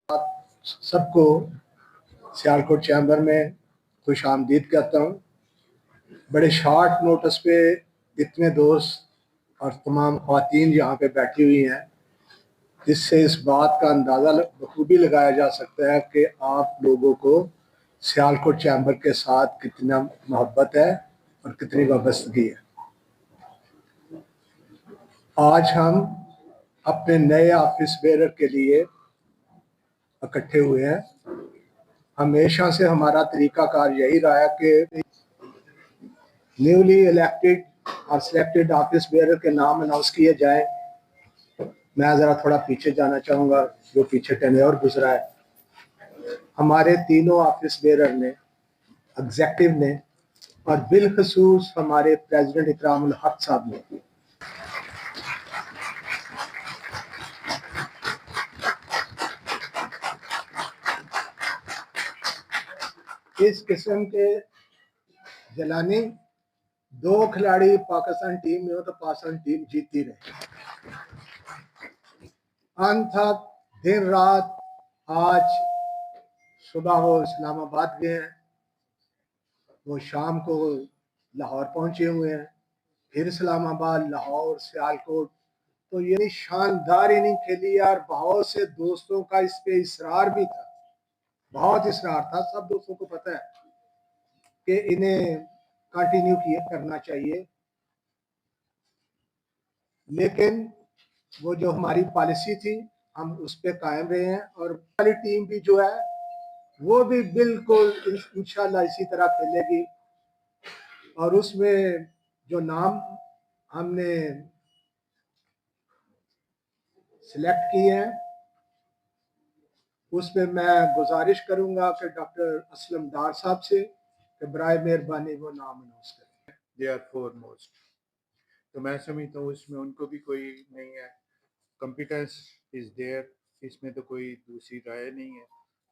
سب کو سیالکوٹ چیمبر میں خوش آمدید کہتا ہوں. بڑے شارٹ نوٹس پہ اتنے دوست اور تمام خواتین یہاں پہ بیٹھی ہوئی ہیں، اس سے اس بات کا اندازہ بخوبی لگایا جا سکتا ہے کہ آپ لوگوں کو سیالکوٹ چیمبر کے ساتھ کتنا محبت ہے اور کتنی وابستگی ہے. آج ہم اپنے نئے آفس بیئرر کے لیے اکٹھے ہوئے ہیں. ہمیشہ سے ہمارا طریقہ کار یہی رہا ہے کہ نیولی الیکٹڈ اور سلیکٹڈ آفس بیئرر کے نام اناؤنس کیے جائیں. میں ذرا تھوڑا پیچھے جانا چاہوں گا، جو پیچھے ٹینیور گزرا ہے. ہمارے تینوں آفس بیئرر نے، ایگزیکٹو نے، اور بالخصوص ہمارے پریزیڈنٹ اکرام الحق صاحب نے اس قسم کے جلانی 2 کھلاڑی پاکستان ٹیم میں ہو تو پاکستان ٹیم جیتتی رہے. انتھک دن رات آج صبح وہ اسلام آباد گئے ہیں، وہ شام کو لاہور پہنچے ہوئے ہیں، پھر اسلام آباد، لاہور، سیالکوٹ. تو یہ شاندار اننگ کھیلی اور بہت سے دوستوں کا اس پہ اصرار بھی تھا، بہت اصرار تھا. سب دوستوں کو پتہ ہے کہ انہیں کنٹینیو کرنا چاہیے، لیکن وہ جو ہماری پالیسی تھی ہم اس پہ قائم رہے ہیں. اور والی ٹیم بھی جو ہے وہ بھی بالکل انشاءاللہ اسی طرح کھیلے گی. اور اس میں جو نام ہم نے سلیکٹ کیے ہیں اس پہ میں گزارش کروں گا کہ ڈاکٹر اسلم ڈار صاحب سے کہ برائے مہربانی وہ نام اناؤنس کریں. They are foremost. تو میں سمجھتا ہوں اس میں ان کو بھی کوئی نہیں ہے، کمپیٹنس از دیئر، اس میں تو کوئی دوسری رائے نہیں ہے.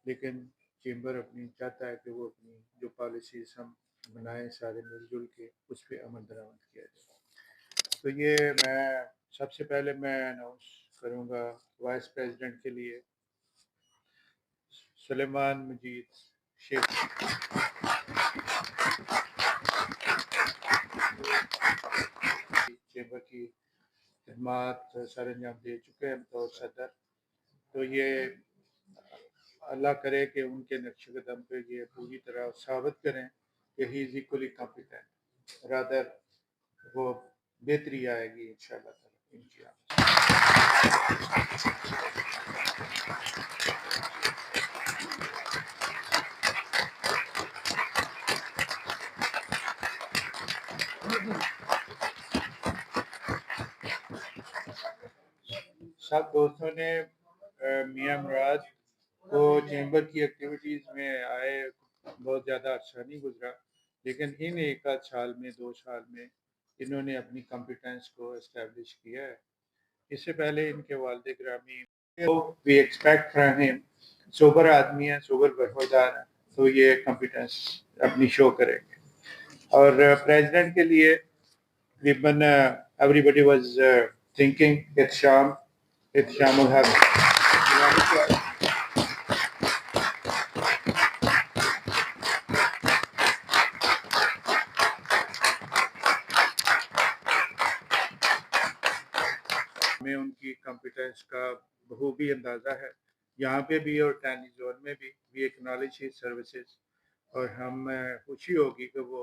لیکن چیمبر اپنی چاہتا ہے کہ وہ اپنی جو پالیسیز ہم بنائیں سارے مل جل کے اس پہ عمل درآمد کیا جائے. تو یہ میں سب سے پہلے میں اناؤنس کروں گا وائس پریزیڈنٹ کے لیے سلیمان مجید شیخ. چیمبر کی خدمات سر انجام دے چکے ہیں بطور صدر. تو یہ اللہ کرے کہ ان کے نقش قدم پہ یہ پوری طرح ثابت کریں کہ ہی از ایکولی کمپیٹنٹ، رادر وہ بہتری آئے گی انشاءاللہ تعالی ان کی سب دوستوں نے میاں مراد کو چیمبر کی ایکٹیویٹیز میں آئے بہت زیادہ عرصہ نہیں گزرا، لیکن ان ایک آدھ سال میں 2 سال میں انہوں نے اپنی کمپیٹنس کو اسٹیبلش کیا ہے. اس سے پہلے ان کے والد گرامی وی ایکسپیکٹ فرام ہم، سوبر آدمی ہیں، سوبر برخوردار ہیں، تو یہ کمپیٹنس اپنی شو کریں گے. اور پریزیڈنٹ کے لیے تقریباً everybody was thinking Ehtisham ul Haq. میں ان کی کمپیٹنس کا بخوبی اندازہ ہے یہاں پہ بھی اور ٹینی زون میں بھی. وی ایکنالج ہز سروسز، اور ہم خوشی ہوگی کہ وہ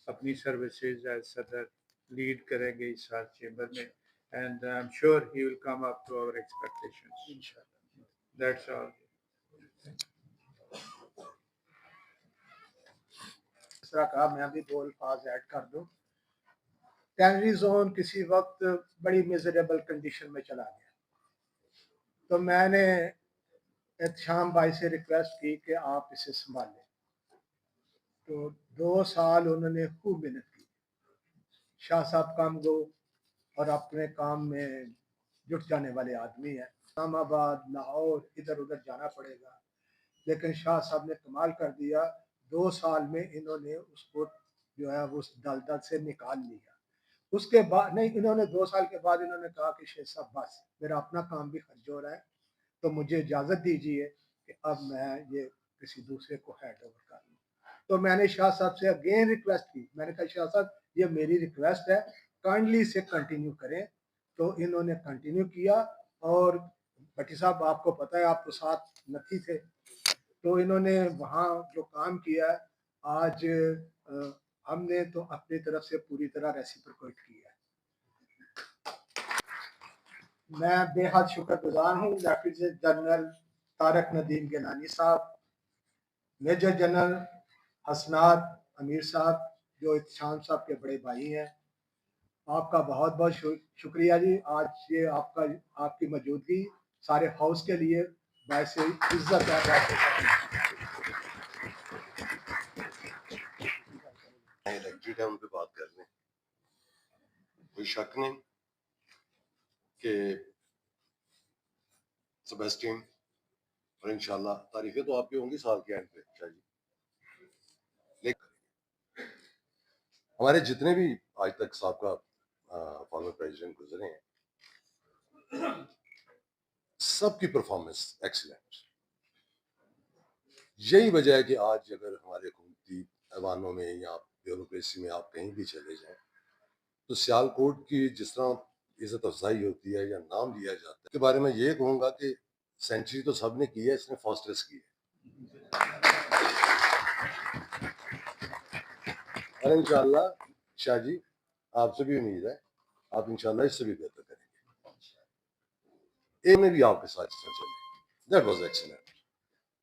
اپنی سروسز ایز صدر لیڈ کریں گے اس سال چیمبر میں. And I'm sure he will come up to our expectations انشاءاللہ. That's all. اس طرح کہا میں بھی 2 الفاظ ایڈ کر دوں. ٹینری زون کسی وقت بڑی میزریبل کنڈیشن میں چلا گیا، تو میں نے احتشام بھائی سے ریکویسٹ کی کہ آپ اسے سنبھالیں. تو 2 سال انہوں نے خوب محنت کی. شاہ صاحب کام گو اور اپنے کام میں جٹ جانے والے آدمی ہیں. اسلام آباد، لاہور، ادھر ادھر جانا پڑے گا، لیکن شاہ صاحب نے کمال کر دیا. 2 سال میں انہوں نے اس کو جو ہے اس دلدل سے نکال لیا. اس کے بعد نہیں، انہوں نے 2 سال کے بعد انہوں نے کہا کہ شیخ صاحب بس میرا اپنا کام بھی خرچ ہو رہا ہے تو مجھے اجازت دیجیے کہ اب میں یہ کسی دوسرے کو ہینڈ اوور کر لوں. تو میں نے شاہ صاحب سے اگین ریکویسٹ کی, میں نے کہا شاہ صاحب یہ میری ریکویسٹ ہے, کائنڈلی اسے کنٹینیو کریں. تو انہوں نے کنٹینیو کیا, اور بھٹی صاحب آپ کو پتہ ہے, آپ تو ساتھ نہیں تھے, تو انہوں نے وہاں جو کام کیا ہے, آج ہم نے تو اپنی طرف سے پوری طرح ریسیپروکیٹ کیا ہے. میں بے حد شکر گزار ہوں لیفٹیننٹ جنرل طارق ندیم گیلانی صاحب, میجر جنرل حسنات امیر صاحب جو احتشام صاحب کے بڑے بھائی ہیں. آپ کا بہت بہت شکریہ جی. آج یہ آپ کی موجودگی سارے ہاؤس کے لیے باعث عزت ہے. الیکٹڈ ہے ان پہ بات کر لیں, کوئی شک نہیں کہ سیبیسٹین اور انشاءاللہ تعریفیں تو آپ کی ہوں گی سال کے اینڈ پہ شاہ جی. لیکن ہمارے جتنے بھی آج تک سابقہ فارمر پریزیڈنٹ گزرے ہیں, سب کی پرفارمنس ایکسیلنٹ. یہی وجہ ہے کہ آج اگر ہمارے حکومتی ایوانوں میں یا بیوروکریسی میں آپ کہیں بھی چلے جائیں تو سیالکوٹ کی جس طرح عزت افزائی ہوتی ہے یا نام لیا جاتا ہے, کے بارے میں یہ کہوں گا کہ سینچری تو سب نے کی ہے, اس نے فاسٹرس کی ہے. اور انشاءاللہ شاہ جی آپ سے بھی امید ہے آپ انشاءاللہ اس سے بھی بہتر کریں گے. ایک میں بھی آپ کے ساتھ چلے, دیٹ واز ایکسیلنٹ.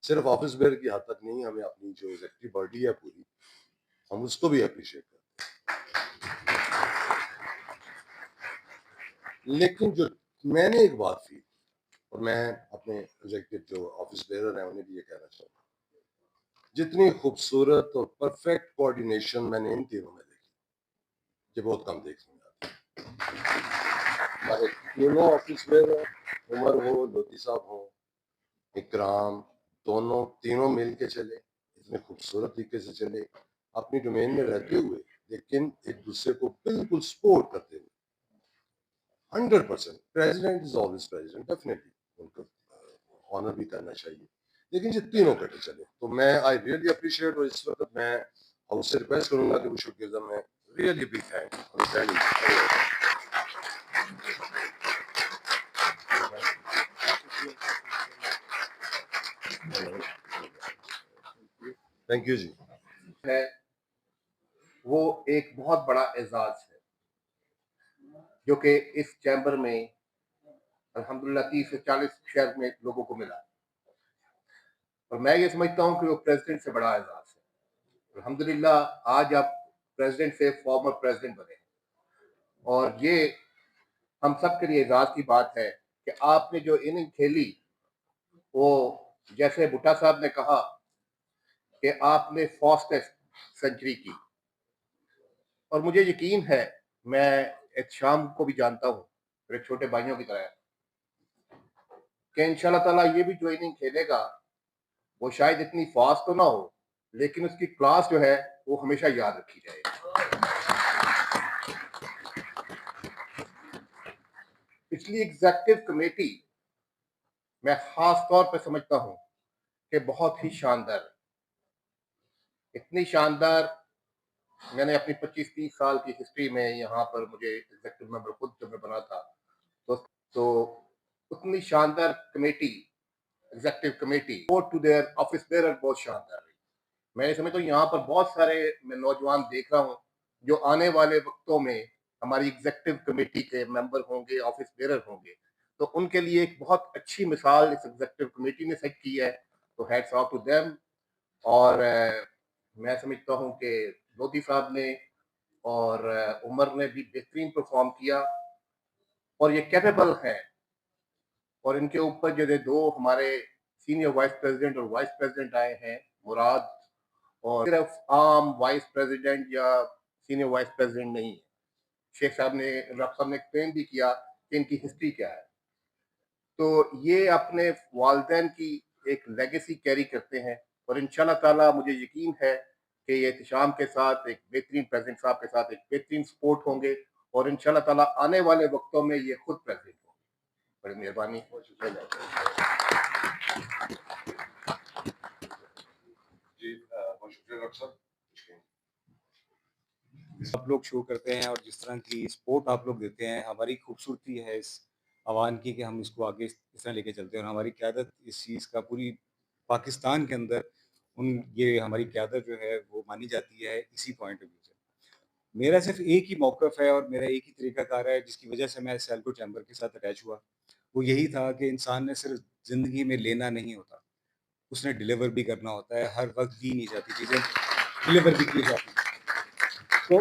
صرف آفس بیئر کی حد تک نہیں, ہمیں اپنی جو ایگزیکٹو باڈی ہے پوری, ہم اس کو بھی اپریشیٹ کرتے ہیں. لیکن جو میں نے ایک بات کی, اور میں اپنے ایگزیکٹو جو آفس بیئر ہیں انہیں بھی یہ کہنا چاہوں گا, جتنی خوبصورت اور پرفیکٹ کوآرڈینیشن میں نے ان تینوں میں دیکھی, یہ بہت کم دیکھنے میں آتی ہے. ہمارے تینوں آفس بیئر ہیں, عمر ہو, لودھی صاحب ہوں, اکرام, تینوں مل کے چلے, اتنے خوبصورت طریقے سے چلے, اپنی ڈومین میں رہتے ہوئے لیکن ایک دوسرے کو بالکل سپورٹ کرتے ہوئے. 100% president is always president, definitely ان کو آنر بھی کرنا چاہیے, لیکن یہ تینوں کٹے چلے تو میں آئی ریئلی اپریشیٹ. اور اس وقت میں ہم سے ریکویسٹ کروں گا کہ وہ should give them a really big thank. Thank you جی. ہے وہ ایک بہت بڑا اعزاز ہے جو کہ اس چیمبر میں الحمدللہ 30 سے 40 شہر میں لوگوں کو ملا, اور میں یہ سمجھتا ہوں کہ وہ پریزیڈنٹ سے بڑا اعزاز ہے. الحمدللہ آج آپ پریزیڈنٹ سے فارمر پریزیڈنٹ بنے ہیں, اور یہ ہم سب کے لیے اعزاز کی بات ہے کہ آپ نے جو اننگ کھیلی, وہ جیسے بھٹا صاحب نے کہا کہ آپ نے فاسٹسٹ سینچری کی, اور مجھے یقین ہے, میں احتشام کو بھی جانتا ہوں میرے چھوٹے بھائیوں کی طرح, کہ انشاءاللہ تعالیٰ یہ بھی جو اننگ کھیلے گا وہ شاید اتنی فاسٹ تو نہ ہو, لیکن اس کی کلاس جو ہے وہ ہمیشہ یاد رکھی جائے. پچھلی ایگزیکٹو کمیٹی میں خاص طور پہ سمجھتا ہوں کہ بہت ہی شاندار, اتنی شاندار میں نے اپنی 25-30 سال کی ہسٹری میں یہاں پر مجھے ایگزیکٹو ممبر خود جب میں بنا تھا تو اتنی شاندار committee, executive committee to their office bearer بہت شاندار رہی. میں یہ سمجھتا ہوں یہاں پر بہت سارے میں نوجوان دیکھ رہا ہوں جو آنے والے وقتوں میں ہماری ایگزیکٹو کمیٹی کے ممبر ہوں گے, آفس بیئرر ہوں گے, تو ان کے لیے ایک بہت اچھی مثال اس ایگزیکٹو کمیٹی نے سیٹ کی ہے, تو ہیٹس آف ٹو دیم. اور میں سمجھتا ہوں کہ لودھی صاحب نے اور عمر نے بھی بہترین پرفارم کیا, اور یہ کیپیبل ہیں, اور ان کے اوپر جو دو ہمارے سینئر وائس پریزیڈنٹ اور وائس پریزیڈنٹ آئے ہیں, مراد, اور صرف عام وائس پریزیڈنٹ یا سینئر وائس پریزیڈنٹ نہیں ہے. شیخ صاحب نے, ڈاکٹر صاحب نے ایکسپلین بھی کیا کہ ان کی ہسٹری کیا ہے. تو یہ اپنے والدین کی ایک لیگیسی کیری کرتے ہیں, اور انشاءاللہ تعالیٰ مجھے یقین ہے کہ یہ احتشام کے ساتھ ایک بہترین پریزیڈنٹ صاحب کے ساتھ ایک بہترین سپورٹ ہوں گے, اور انشاءاللہ تعالیٰ آنے والے وقتوں میں یہ خود پریزیڈنٹ ہوں گے. بڑی مہربانی. ڈاکٹر صاحب کچھ کہیں؟ آپ لوگ شو کرتے ہیں اور جس طرح کی سپورٹ آپ لوگ دیتے ہیں، ہماری خوبصورتی ہے اس عوام کی کہ ہم اس کو آگے اس طرح لے کے چلتے ہیں، اور ہماری قیادت اس چیز کا پوری پاکستان کے اندر یہ ہماری قیادت جو ہے وہ مانی جاتی ہے اسی پوائنٹ آف ویو سے۔ میرا صرف ایک ہی موقف ہے اور میرا ایک ہی طریقہ کار ہے جس کی وجہ سے میں سیلکو چیمبر کے ساتھ اٹیچ ہوا، وہ یہی تھا کہ انسان نے صرف زندگی میں لینا نہیں ہوتا، اس نے ڈیلیور بھی کرنا ہوتا ہے، ہر وقت دی نہیں جاتی چیزیں ڈیلیور بھی کی جاتی ہیں۔ تو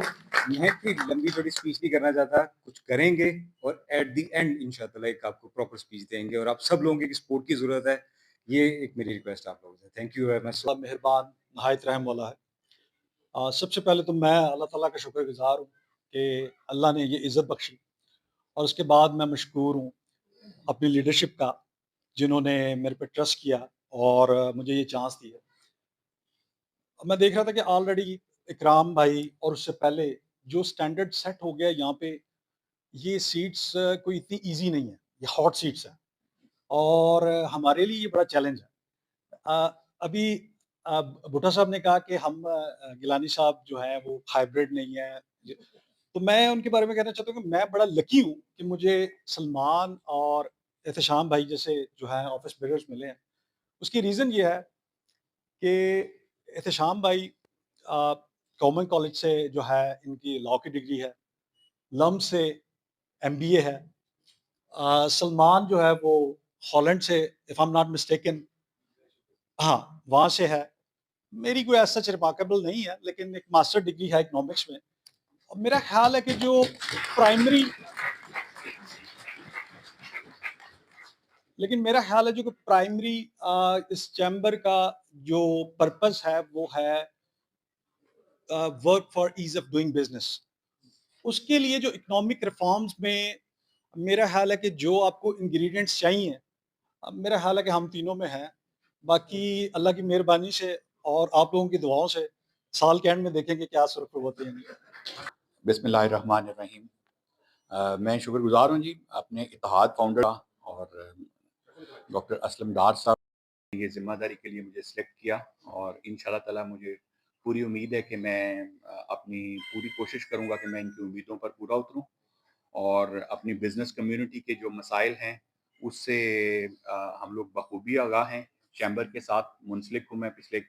میں کوئی لمبی چھوٹی اسپیچ نہیں کرنا چاہتا، کچھ کریں گے اور ایٹ دی اینڈ انشاءاللہ ایک آپ کو پراپر اسپیچ دیں گے، اور آپ سب لوگوں کی سپورٹ کی ضرورت ہے، یہ ایک میری ریکویسٹ آپ لوگوں سے۔ Thank you very much. اللہ مہربان نہایت رحم والا ہے۔ سب سے پہلے تو میں اللہ تعالیٰ کا شکر گزار ہوں کہ اللہ نے یہ عزت بخشی، اور اس کے بعد میں مشکور ہوں اپنی لیڈرشپ کا جنہوں نے میرے پہ ٹرسٹ کیا اور مجھے یہ چانس دی ہے۔ میں دیکھ رہا تھا کہ آلریڈی اکرام بھائی اور اس سے پہلے جو سٹینڈرڈ سیٹ ہو گیا یہاں پہ، یہ سیٹس کوئی اتنی ایزی نہیں ہے، یہ ہاٹ سیٹس ہیں اور ہمارے لیے یہ بڑا چیلنج ہے۔ ابھی بھٹا صاحب نے کہا کہ ہم گیلانی صاحب جو ہیں وہ ہائیبریڈ نہیں ہیں، تو میں ان کے بارے میں کہنا چاہتا ہوں کہ میں بڑا لکی ہوں کہ مجھے سلمان اور احتشام بھائی جیسے جو ہیں آفس بیررز ملے ہیں۔ اس کی ریزن یہ ہے کہ احتشام بھائی گورنمنٹ کالج سے جو ہے ان کی لاء کی ڈگری ہے، لم سے MBA ہے، سلمان جو ہے وہ ہالینڈ سے if I am not mistaken, ہاں وہاں سے ہے۔ میری کوئی ایسا ریمارکیبل نہیں ہے، لیکن ایک ماسٹر ڈگری ہے اکنامکس میں، اور میرا خیال ہے کہ جو پرائمری اس چیمبر کا جو پرپس ہے وہ ہے work for ease of doing business. اس کے لیے جو اکنامک ریفارمز میں میرا خیال ہے کہ جو آپ کو انگریڈینٹس چاہیے، میرا خیال ہے کہ ہم تینوں میں ہیں۔ باقی اللہ کی مہربانی سے اور آپ لوگوں کی دعاؤں سے سال کے اینڈ میں دیکھیں گے کیا صرف ہوتے ہیں۔ بسم اللہ الرحمن الرحیم۔ میں شکر گزار ہوں جی اپنے اتحاد فاؤنڈر کا اور ڈاکٹر اسلم ڈار صاحب یہ ذمہ داری کے لیے مجھے سلیکٹ کیا، اور انشاءاللہ تعالیٰ مجھے پوری امید ہے کہ میں اپنی پوری کوشش کروں گا کہ میں ان کی امیدوں پر پورا اتروں، اور اپنی بزنس کمیونٹی کے جو مسائل ہیں اس سے ہم لوگ بخوبی آگاہ ہیں۔ چیمبر کے ساتھ منسلک ہوں میں پچھلے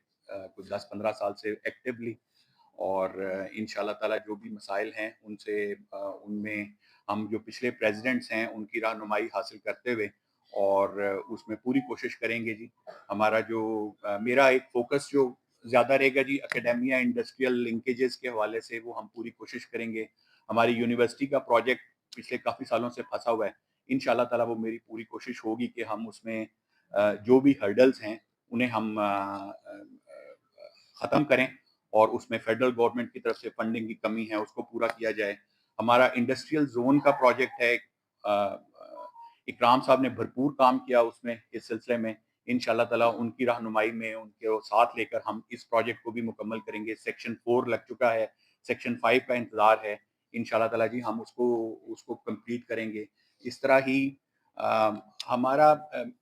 کچھ 10-15 سال سے ایکٹیولی، اور انشاءاللہ تعالیٰ جو بھی مسائل ہیں ان میں ہم جو پچھلے پریزیڈنٹس ہیں ان کی رہنمائی حاصل کرتے ہوئے اور اس میں پوری کوشش کریں گے جی۔ ہمارا جو میرا ایک فوکس جو زیادہ رہے گا جی اکیڈیمیا انڈسٹریل لنکیجز کے حوالے سے، وہ ہم پوری کوشش کریں گے۔ ہماری یونیورسٹی کا پروجیکٹ پچھلے کافی سالوں سے پھنسا ہوا ہے، انشاءاللہ تعالیٰ وہ میری پوری کوشش ہوگی کہ ہم اس میں جو بھی ہرڈلز ہیں انہیں ہم ختم کریں، اور اس میں فیڈرل گورنمنٹ کی طرف سے فنڈنگ کی کمی ہے اس کو پورا کیا جائے۔ ہمارا انڈسٹریل زون کا پروجیکٹ ہے، اکرام صاحب نے بھرپور کام کیا اس میں، اس سلسلے میں انشاءاللہ تعالیٰ ان کی رہنمائی میں ان کے ساتھ لے کر ہم اس پروجیکٹ کو بھی مکمل کریں گے۔ سیکشن 4 لگ چکا ہے، سیکشن 5 کا انتظار ہے، انشاءاللہ تعالیٰ جی ہم اس کو کمپلیٹ کریں گے۔ اس طرح ہی ہمارا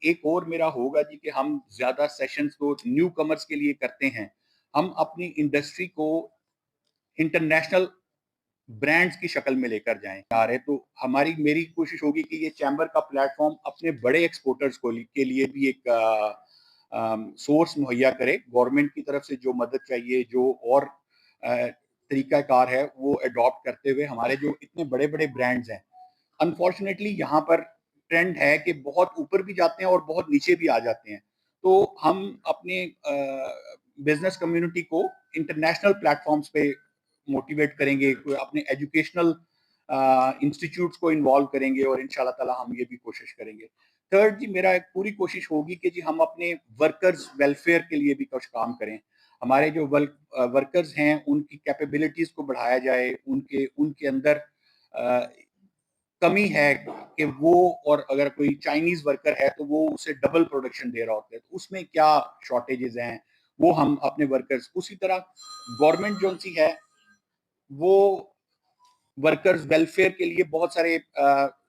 ایک اور میرا ہوگا جی کہ ہم زیادہ سیشنز کو نیو کمرز کے لیے کرتے ہیں، ہم اپنی انڈسٹری کو انٹرنیشنل برانڈز کی شکل میں لے کر جائیں آ رہے، تو میری کوشش ہوگی کہ یہ چیمبر کا پلیٹ فارم اپنے بڑے ایکسپورٹرز کے لیے بھی ایک سورس مہیا کرے۔ گورنمنٹ کی طرف سے جو مدد چاہیے، جو اور طریقہ کار ہے وہ اڈاپٹ کرتے ہوئے ہمارے جو اتنے بڑے بڑے برانڈز ہیں، انفارچونیٹلی یہاں پر ٹرینڈ ہے کہ بہت اوپر بھی جاتے ہیں اور بہت نیچے بھی آ جاتے ہیں، تو ہم اپنے بزنس کمیونٹی کو انٹرنیشنل پلیٹ فارمز پہ موٹیویٹ کریں گے، اپنے ایجوکیشنل انسٹیٹیوٹس کو انوالو کریں گے، اور انشاءاللہ تعالیٰ ہم یہ بھی کوشش کریں گے۔ تھرڈ جی میرا ایک پوری کوشش ہوگی کہ جی ہم اپنے ورکرز ویلفیئر کے لیے بھی کچھ کام کریں۔ ہمارے جو ورکرز ہیں ان کی کیپیبلٹیز کو بڑھایا جائے، ان کے اندر کمی ہے کہ وہ، اور اگر کوئی چائنیز ورکر ہے تو وہ اسے ڈبل پروڈکشن دے رہا ہوتا ہے، تو اس میں کیا شارٹیجز ہیں وہ ہم اپنے ورکرز، اسی طرح گورنمنٹ جو سی ہے وہ ورکرز ویلفیئر کے لیے بہت سارے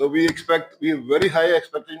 So we very high expecting,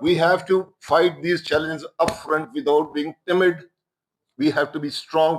We have to fight these challenges up front without being timid. We have to be strong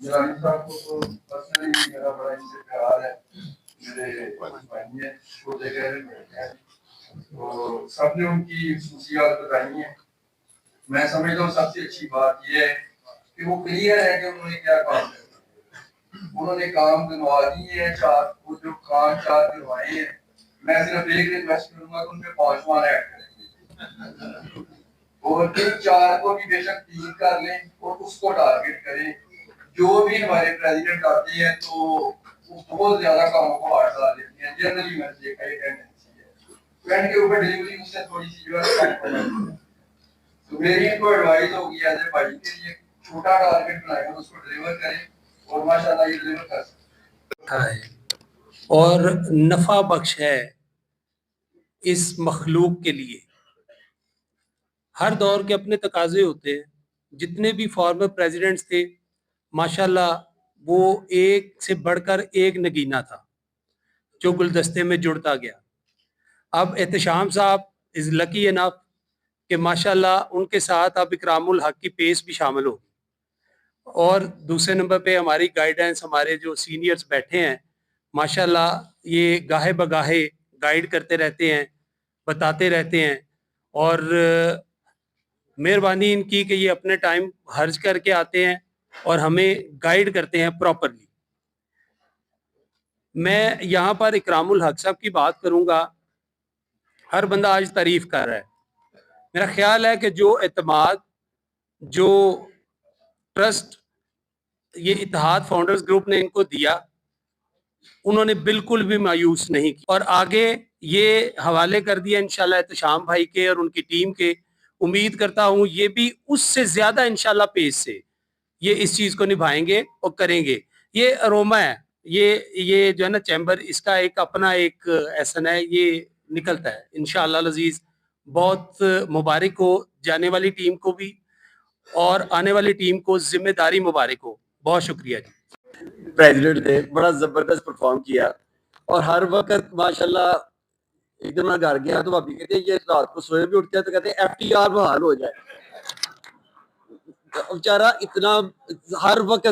Jalali صاحب کو تو پرسنلی میرا بڑا ان سے پیار ہے, میرے بھائی ہیں, چھوٹے گہرے بیٹھے ہیں, تو سب نے ان کی خصوصیات بتائی ہیں. میں سمجھتا ہوں سب سے اچھی بات یہ ہے کہ وہ کلیئر ہے کہ انہوں نے کیا کام کیا. انہوں نے کام دلوا دیے ہیں, وہ جو کام 4 دلوائے ہیں, میں صرف ایک ریکویسٹ کروں گا کہ ان میں 5 ماہ ایڈ کریں اور ان 4 کو بھی بے شک 3 کر لیں اور اس کو ٹارگیٹ کریں. جو بھی ہمارے پریزیڈنٹ آتے ہیں تو وہ بہت زیادہ کاموں کو ہاتھ ڈال دیتے ہیں. جنرلی میں نے دیکھا یہ ٹینڈنسی ہے, پینٹ کے اوپر ڈلیوری اس سے تھوڑی سی جو ہے. تو میری ان کو ایڈوائز ہوگی ایز اے بھائی کے لیے چھوٹا ٹارگیٹ بنائیں اور اس کو ڈلیور کریں, اور ماشاء اللہ یہ ڈلیور کر سکتے ہے اور نفع بخش ہے اس مخلوق کے لیے. ہر دور کے اپنے تقاضے ہوتے ہیں. جتنے بھی فارمر پریزیڈنٹس تھے ماشاءاللہ وہ ایک سے بڑھ کر ایک نگینہ تھا جو گلدستے میں جڑتا گیا. اب احتشام صاحب از لکی انف کہ ماشاءاللہ ان کے ساتھ اب اکرام الحق کی پیس بھی شامل ہوگی. اور دوسرے نمبر پہ ہماری گائیڈنس, ہمارے جو سینئرز بیٹھے ہیں ماشاءاللہ یہ گاہے بگاہے گائیڈ کرتے رہتے ہیں, بتاتے رہتے ہیں, اور مہربانی ان کی کہ یہ اپنے ٹائم خرچ کر کے آتے ہیں اور ہمیں گائیڈ کرتے ہیں پراپرلی. میں یہاں پر اکرام الحق صاحب کی بات کروں گا. ہر بندہ آج تعریف کر رہا ہے. میرا خیال ہے کہ جو اعتماد, جو ٹرسٹ یہ اتحاد فاؤنڈرز گروپ نے ان کو دیا, انہوں نے بالکل بھی مایوس نہیں کی اور آگے یہ حوالے کر دیا انشاءاللہ احتشام بھائی کے اور ان کی ٹیم کے. امید کرتا ہوں یہ بھی اس سے زیادہ انشاءاللہ پیس سے یہ اس چیز کو نبھائیں گے اور کریں گے. یہ اروما ہے, یہ جو ہے نا چیمبر, اس کا ایک اپنا ایک ایسن ہے, یہ نکلتا ہے انشاءاللہ العزیز. بہت مبارک ہو جانے والی ٹیم کو بھی اور آنے والی ٹیم کو ذمہ داری مبارک ہو. بہت شکریہ جی. پریزیڈنٹ تھے, بڑا زبردست پرفارم کیا اور ہر وقت ماشاءاللہ. ایک دن میں گھر گیا تو بھابی کہتے ہیں یہ رات کو سوئے بھی اٹھتے ہیں تو کہتے ہیں ایف ٹی آر بحال ہو جائے. بیچارہ اتنا ہر وقت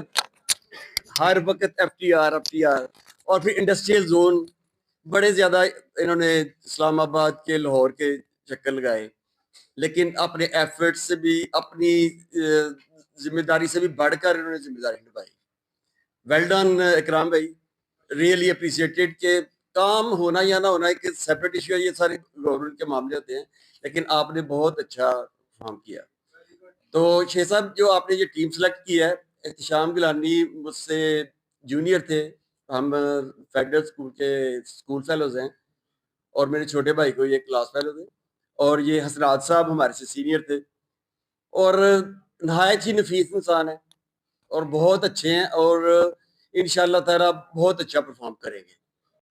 ایف ٹی آر. اور پھر انڈسٹریل زون بڑے زیادہ انہوں نے اسلام آباد کے, لاہور کے چکر لگائے, لیکن اپنے ایفرٹ سے بھی, اپنی ذمہ داری سے بھی بڑھ کر انہوں نے ذمہ داری نبھائی. ویل ڈن اکرام بھائی, ریئلی اپریشیٹڈ. کہ کام ہونا یا نہ ہونا ایک سیپریٹ ایشو ہے, یہ سارے گورنمنٹ کے معاملے ہوتے ہیں, لیکن آپ نے بہت اچھا کام کیا. تو شیخ صاحب جو آپ نے یہ ٹیم سلیکٹ کی ہے, احتشام گیلانی مجھ سے جونیئر تھے, ہم فیڈرل اسکول کے اسکول فیلوز ہیں, اور میرے چھوٹے بھائی کو یہ کلاس فیلو تھے, اور یہ حسرات صاحب ہمارے سے سینئر تھے, اور نہایت ہی نفیس انسان ہے اور بہت اچھے ہیں, اور انشاءاللہ تعالیٰ بہت اچھا پرفارم کریں گے.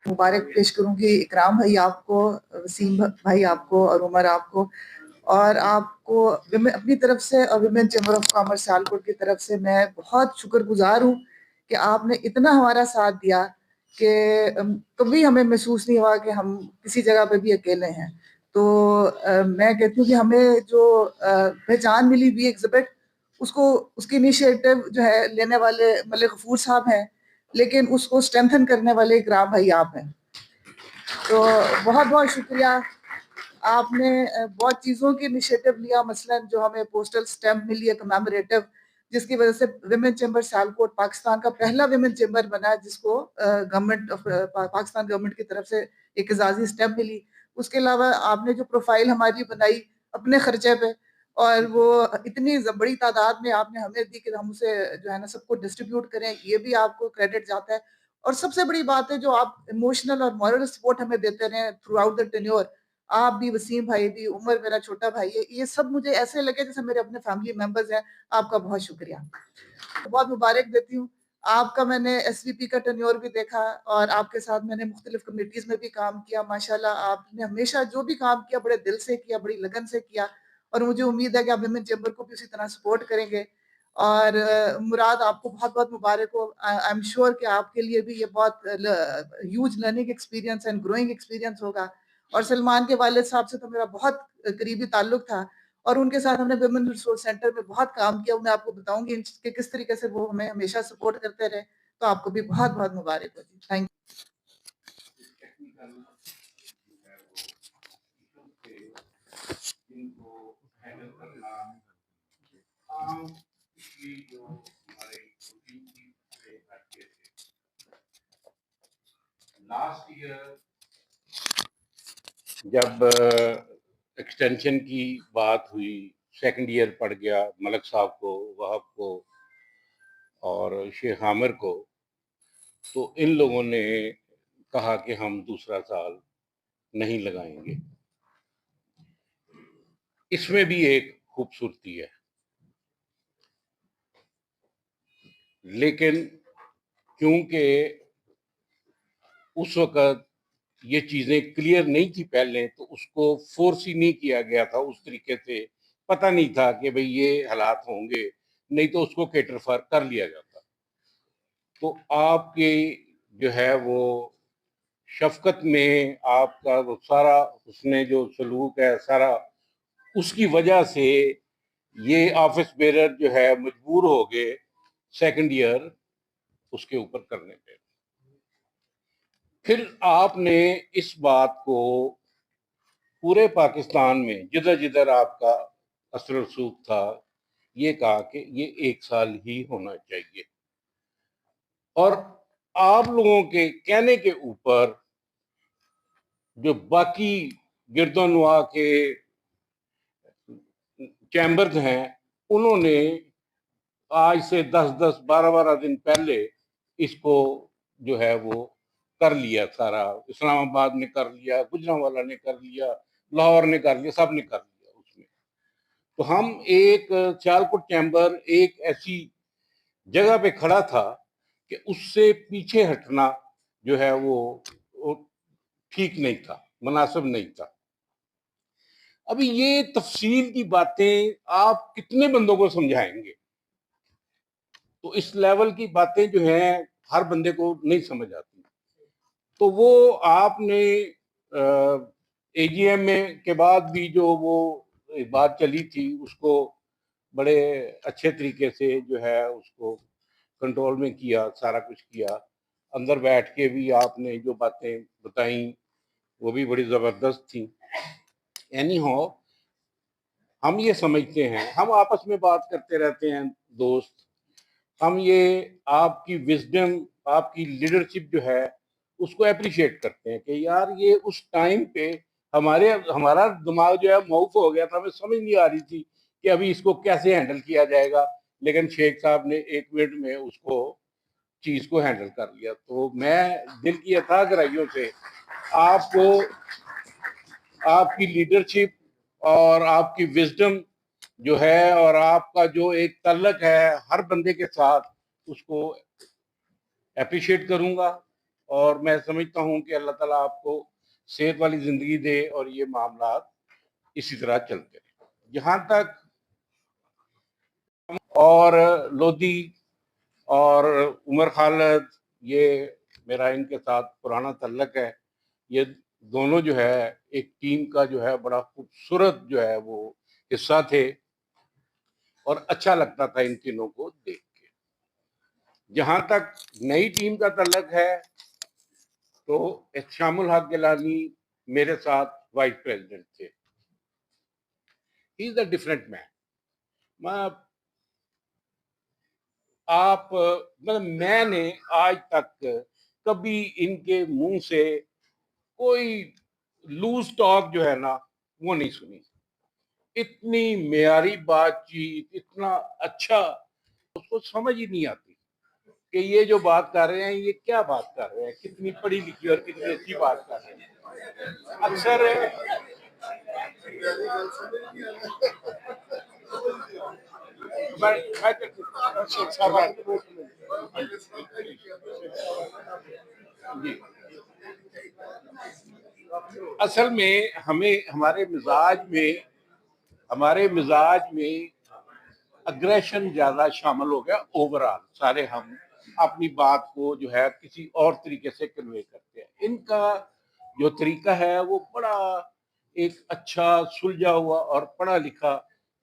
مبارک پیش کروں گی اکرام بھائی آپ کو, وسیم بھائی آپ کو, اور عمر آپ کو, اور آپ کو اپنی طرف سے اور women chamber of commerce Sialkot کی طرف سے میں بہت شکر گزار ہوں کہ آپ نے اتنا ہمارا ساتھ دیا کہ کبھی ہمیں محسوس نہیں ہوا کہ ہم کسی جگہ پہ بھی اکیلے ہیں. تو میں کہتی ہوں کہ ہمیں جو پہچان ملی وی ایگزبٹ, اس کی انیشیٹو جو ہے لینے والے ملک غفور صاحب ہیں, لیکن اس کو اسٹرینتھن کرنے والے اکرام بھائی آپ ہیں. تو بہت بہت شکریہ. آپ نے بہت چیزوں کی انیشیٹو لیا, مثلا جو ہمیں پوسٹل اسٹیمپ ملی ہے کمیموریٹو, جس کی وجہ سے ویمن چیمبر سیالکوٹ پاکستان کا پہلا ویمن چیمبر بنا جس کو گورنمنٹ پاکستان گورنمنٹ کی طرف سے ایک اعزازی اسٹیمپ ملی. اس کے علاوہ آپ نے جو پروفائل ہماری بنائی اپنے خرچے پہ, اور وہ اتنی بڑی تعداد میں آپ نے ہمیں دی کہ ہم اسے جو ہے نا سب کو ڈسٹریبیوٹ کریں, یہ بھی آپ کو کریڈٹ جاتا ہے. اور سب سے بڑی بات ہے جو آپ ایموشنل اور مورل سپورٹ ہمیں دیتے رہے تھرو آؤٹ دا ٹینیور, آپ بھی, وسیم بھائی بھی, عمر میرا چھوٹا بھائی ہے, یہ سب مجھے ایسے لگے جیسے میرے اپنے فیملی ممبرز ہیں. آپ کا بہت شکریہ. بہت مبارک دیتی ہوں آپ کا. میں نے ایس وی پی کا ٹینیور بھی دیکھا اور آپ کے ساتھ میں نے مختلف کمیٹیز میں بھی کام کیا. ماشاءاللہ آپ نے ہمیشہ جو بھی کام کیا بڑے دل سے کیا, بڑی لگن سے کیا, اور مجھے امید ہے کہ آپ ویمن چیمبر کو بھی اسی طرح سپورٹ کریں گے. اور مراد آپ کو بہت بہت مبارک ہو. آئی ایم شیور کہ آپ کے لیے بھی یہ بہت huge learning experience and growing experience ہوگا. اور سلمان کے والد صاحب سے تو میرا بہت قریبی تعلق تھا, اور ان کے ساتھ ہم نے ویمن ریسورس سینٹر میں بہت کام کیا. میں آپ کو بتاؤں گی کہ کس طریقے سے وہ ہمیں ہمیشہ سپورٹ کرتے رہے. تو آپ کو بھی بہت بہت مبارک ہو جی. تھینک جب ایکسٹینشن کی بات ہوئی، سیکنڈ ایئر پڑ گیا ملک صاحب کو، وہاب کو اور شیخ عامر کو، تو ان لوگوں نے کہا کہ ہم دوسرا سال نہیں لگائیں گے. اس میں بھی ایک خوبصورتی ہے، لیکن کیونکہ اس وقت یہ چیزیں کلیئر نہیں تھی پہلے، تو اس کو فورس ہی نہیں کیا گیا تھا اس طریقے سے. پتہ نہیں تھا کہ بھئی یہ حالات ہوں گے، نہیں تو اس کو کیٹر فار کر لیا جاتا. تو آپ کی جو ہے وہ شفقت میں آپ کا وہ سارا اس نے جو سلوک ہے سارا، اس کی وجہ سے یہ آفس بیرر جو ہے مجبور ہو گئے سیکنڈ ایئر اس کے اوپر کرنے پہ. پھر آپ نے اس بات کو پورے پاکستان میں جدھر جدھر آپ کا اثر و رسوخ تھا یہ کہا کہ یہ 1 سال ہی ہونا چاہیے. اور آپ لوگوں کے کہنے کے اوپر جو باقی گرد و نواح کے چیمبرز ہیں انہوں نے آج سے 10-12 دن پہلے اس کو جو ہے وہ کر لیا. سارا اسلام آباد نے کر لیا، گجرانوالہ نے کر لیا، لاہور نے کر لیا، سب نے کر لیا اس میں. تو ہم ایک سیالکوٹ چیمبر ایک ایسی جگہ پہ کھڑا تھا کہ اس سے پیچھے ہٹنا جو ہے وہ ٹھیک نہیں تھا، مناسب نہیں تھا. ابھی یہ تفصیل کی باتیں آپ کتنے بندوں کو سمجھائیں گے؟ تو اس لیول کی باتیں جو ہیں ہر بندے کو نہیں سمجھ آتی. تو وہ آپ نے اے جی ایم میں کے بعد بھی جو وہ بات چلی تھی اس کو بڑے اچھے طریقے سے جو ہے اس کو کنٹرول میں کیا، سارا کچھ کیا. اندر بیٹھ کے بھی آپ نے جو باتیں بتائیں وہ بھی بڑی زبردست تھیں. اینی ہاؤ ہم یہ سمجھتے ہیں، ہم آپس میں بات کرتے رہتے ہیں دوست، ہم یہ آپ کی وزڈم، آپ کی لیڈرشپ جو ہے اس کو اپریشیٹ کرتے ہیں کہ یار یہ اس ٹائم پہ ہمارا دماغ جو ہے موف ہو گیا تھا، ہمیں سمجھ نہیں آ رہی تھی کہ ابھی اس کو کیسے ہینڈل کیا جائے گا، لیکن شیخ صاحب نے 1 منٹ میں اس کو چیز کو ہینڈل کر لیا. تو میں دل کی اتھاہ گہرائیوں سے آپ کو آپ کی لیڈرشپ اور آپ کی وزڈم جو ہے اور آپ کا جو ایک تعلق ہے ہر بندے کے ساتھ اس کو اپریشیٹ کروں گا. اور میں سمجھتا ہوں کہ اللہ تعالیٰ آپ کو صحت والی زندگی دے اور یہ معاملات اسی طرح چلتے رہیں. جہاں تک اور لودھی اور عمر خالد، یہ میرا ان کے ساتھ پرانا تعلق ہے. یہ دونوں جو ہے ایک ٹیم کا جو ہے بڑا خوبصورت جو ہے وہ حصہ تھے اور اچھا لگتا تھا ان تینوں کو دیکھ کے. جہاں تک نئی ٹیم کا تعلق ہے تو احتشام الحق گیلانی میرے ساتھ وائس پریزیڈنٹ تھے. ہی از اے ڈفرینٹ مین. میں نے آج تک کبھی ان کے منہ سے کوئی لوز ٹاک جو ہے نا وہ نہیں سنی. اتنی معیاری بات چیت، اتنا اچھا، اس کو سمجھ ہی نہیں آتی کہ یہ جو بات کر رہے ہیں یہ کیا بات کر رہے ہیں، کتنی پڑھی لکھی اور کتنی اچھی بات کر رہے ہیں. اکثر اصل میں ہمارے مزاج میں اگریشن زیادہ شامل ہو گیا. اوورآل سارے ہم اپنی بات کو جو ہے کسی اور طریقے سے کنوے کرتے ہیں. ان کا جو طریقہ ہے وہ بڑا ایک اچھا سلجھا ہوا اور پڑھا لکھا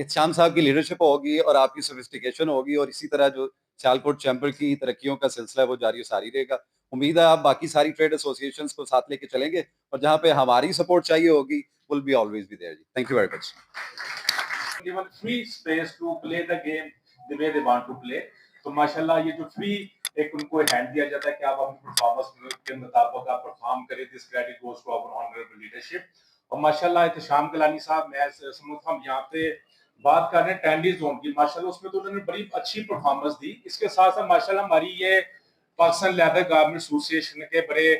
احتشام صاحب کی لیڈرشپ ہوگی اور آپ کی سوفسٹیکیشن ہوگی اور اسی طرح جو سیالکوٹ چیمبر کی ترقیوں کا سلسلہ ہے وہ جاری و ساری رہے گا. امید ہے آپ باقی ساری ٹریڈ ایسوسیشنز کو ساتھ لے کے چلیں گے اور جہاں پہ ہماری سپورٹ چاہیے ہوگی will be always be there. Thank you very much. given free space to play the game the way they want to play. تو ماشاءاللہ یہ جو فری ایک ان کو ہینڈ دیا جاتا ہے کہ آپ اپنی پرفارمنس کے مطابق آپ پرفارم کریں. This credit goes to our honourable leadership. اور ماشاءاللہ احتشام کلانی صاحب میں سمجھتا ہم یہاں پہ بات کر رہے ہیں ٹینڈی زون کی. ماشاءاللہ اس میں تو انہوں نے بڑی اچھی پرفارمنس دی. اس کے ساتھ ساتھ ماشاءاللہ ہماری یہ پاکستان لیدر گارمنٹ ایسوسیشن کے بڑے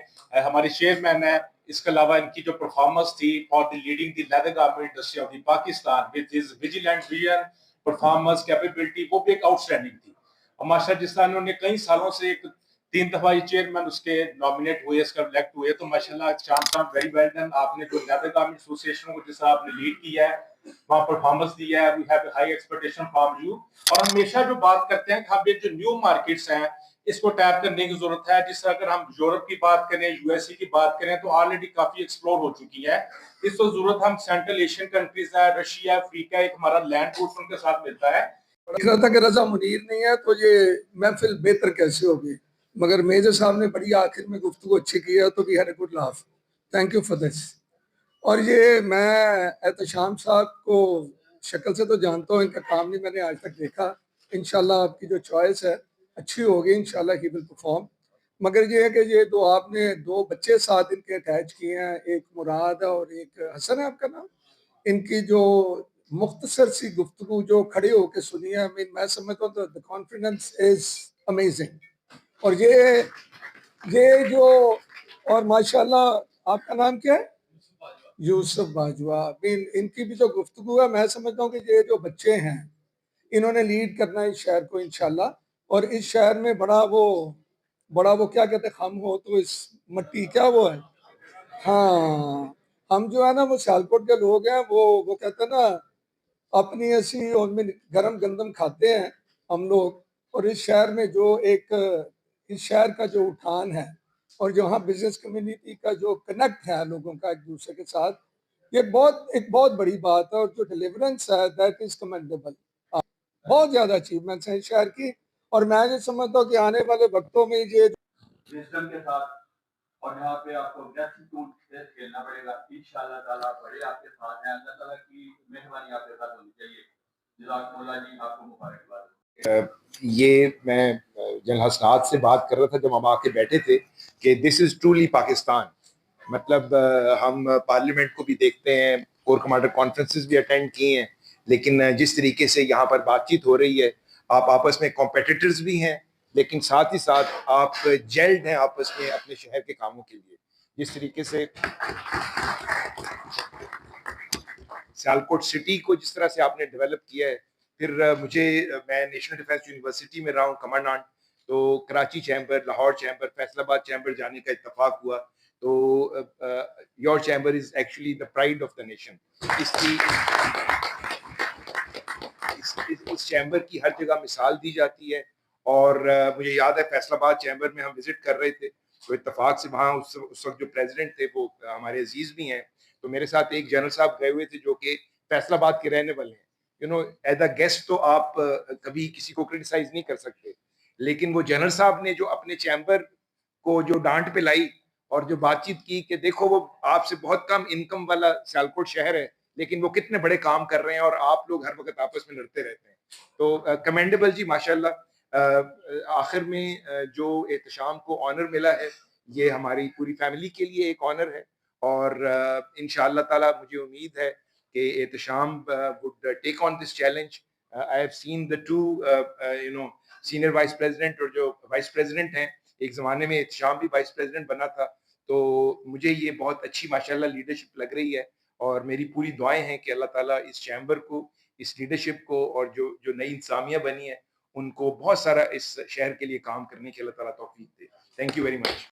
ہمارے چیئرمین ہیں. اس کے علاوہ ان کی جو پرفارمنس تھی for the leading the leather garment industry of the Pakistan with his vigilant vision performance capability وہ بھی ایک آؤٹ اسٹینڈنگ تھی. اور ماشاءاللہ جس طرح انہوں نے کئی سالوں سے ایک 3 دفعہ یہ چیئرمین اس کے نامینیٹ ہوئے اس کا الیکٹ ہوئے. تو ماشاءاللہ شام صاحب ویری ویل ڈن. آپ نے جو لیدر گارمنٹ ایسوسیشن کو جس طرح آپ نے لیڈ کیا ہے وہاں پرفارمنس دی ہے. We have high expectation from you. اور ہمیشہ جو بات کرتے ہیں کہ ہم یہ جو نیو مارکیٹس ہیں اس کو ٹیپ کرنے کی ضرورت ہے. جس طرح اگر ہم یورپ کی بات کریں یو ایس اے کی بات کریں تو آلریڈی کافی ایکسپلور ہو چکی ہے. اس وقت ضرورت ہم سینٹرل ایشین کنٹریز ہے, رشیا, افریقہ, ایک ہمارا لینڈ روٹ ان کے ساتھ ملتا ہے. تھا کہ رضا منیر نہیں ہے تو یہ محفل بہتر کیسے ہوگی, مگر میجر صاحب نے بڑی آخر میں گفتگو اچھی کی ہے تو we had a good laugh. Thank you for this. اور یہ میں احتشام صاحب کو شکل سے تو جانتا ہوں, ان کا کام نہیں میں نے آج تک دیکھا. انشاءاللہ آپ کی جو چوائس ہے اچھی ہوگی, انشاءاللہ ہی ول پرفارم. مگر یہ ہے کہ یہ تو آپ نے 2 بچے ساتھ ان کے اٹیچ کیے ہیں, ایک مراد ہے اور ایک حسن ہے آپ کا نام. ان کی جو مختصر سی گفتگو جو کھڑے ہو کے سنی ہے, میں سمجھتا ہوں the confidence is amazing. اور یہ جو اور ماشاءاللہ آپ کا نام کیا ہے؟ یوسف باجوہ. ان کی بھی جو گفتگو ہے میں سمجھتا ہوں کہ یہ جو بچے ہیں انہوں نے لیڈ کرنا ہے اس شہر کو انشاءاللہ. اور اس شہر میں بڑا وہ کیا کہتے ہیں خم ہو تو اس مٹی کیا وہ ہے. ہاں ہم جو ہے نا وہ سیالکوٹ کے لوگ ہیں, وہ کہتے ہیں نا اپنی ایسی ان میں گرم گندم کھاتے ہیں ہم لوگ. اور اس شہر میں جو اس شہر کا جو اٹھان ہے اور جو ہاں بزنس کمیونٹی کا جو کنیکٹ ہے لوگوں کا ایک دوسرے کے ساتھ, یہ ایک بہت بڑی بات ہے. اور جو ڈیلیورنس ہے دیٹ از کمینڈیبل. بہت زیادہ اچیومنٹس ہیں اس شہر کی. اور میں یہ سمجھتا ہوں کہ آنے والے وقتوں میں یہ وزڈم کے ساتھ اور یہاں پہ آپ کو گریٹیٹیوڈ سے کھیلنا پڑے گا. انشاءاللہ تعالیٰ بڑے آپ کے ساتھ ہیں. اللہ تعالیٰ کی مہربانی آپ کے ساتھ ہونی چاہیے. جزاکم اللہ جی, آپ کو مبارکباد. یہ میں جنرل حسنات سے بات کر رہا تھا جب ہم آ کے بیٹھے تھے کہ دس از ٹرولی پاکستان. مطلب ہم پارلیمنٹ کو بھی دیکھتے ہیں, کور کمانڈر کانفرنسز بھی اٹینڈ کیے ہیں, لیکن جس طریقے سے یہاں پر بات چیت ہو رہی ہے, آپ آپس میں کمپیٹیٹرز بھی ہیں لیکن ساتھ ہی ساتھ آپ جیلڈ ہیں آپس میں اپنے شہر کے کاموں کے لیے. جس طریقے سے سیالکوٹ سٹی کو جس طرح سے آپ نے ڈیولپ کیا ہے, پھر میں نیشنل ڈیفینس یونیورسٹی میں رہا ہوں کمانڈانٹ, تو Karachi chamber, Lahore chamber, Faisalabad chamber جانے کا اتفاق ہوا. تو your chamber is actually the pride of the nation. اس چیمبر کی ہر جگہ مثال دی جاتی ہے. اور مجھے یاد ہے فیصل آباد چیمبر میں ہم وزٹ کر رہے تھے تو اتفاق سے وہاں اس وقت جو پریزیڈنٹ تھے وہ ہمارے عزیز بھی ہیں, تو میرے ساتھ ایک جنرل صاحب گئے ہوئے تھے جو کہ فیصل آباد کے رہنے والے ہیں. ایز اے گیسٹ تو آپ کبھی کسی کو کرٹیسائز نہیں کر سکتے, لیکن وہ جنرل صاحب نے جو اپنے چیمبر کو جو ڈانٹ پہ لائی اور جو بات چیت کی کہ دیکھو وہ آپ سے بہت کم انکم والا سیالکوٹ شہر ہے لیکن وہ کتنے بڑے کام کر رہے ہیں اور آپ لوگ ہر وقت آپس میں لڑتے رہتے ہیں. تو کمینڈیبل جی, ماشاءاللہ. آخر میں جو احتشام کو آنر ملا ہے یہ ہماری پوری فیملی کے لیے ایک آنر ہے. اور انشاءاللہ تعالی مجھے امید ہے کہ Ehtesham would take on this challenge. I have seen the two senior vice president اور جو vice president ہیں, ایک زمانے میں احتشام بھی vice president بنا تھا, تو مجھے یہ بہت اچھی ماشاءاللہ لیڈرشپ لگ رہی ہے. اور میری پوری دعائیں ہیں کہ اللہ تعالیٰ اس چیمبر کو, اس لیڈرشپ کو اور جو نئی انتظامیہ بنی ہے ان کو بہت سارا اس شہر کے لیے کام کرنے کی اللہ تعالیٰ توفیق دے. Thank you very much.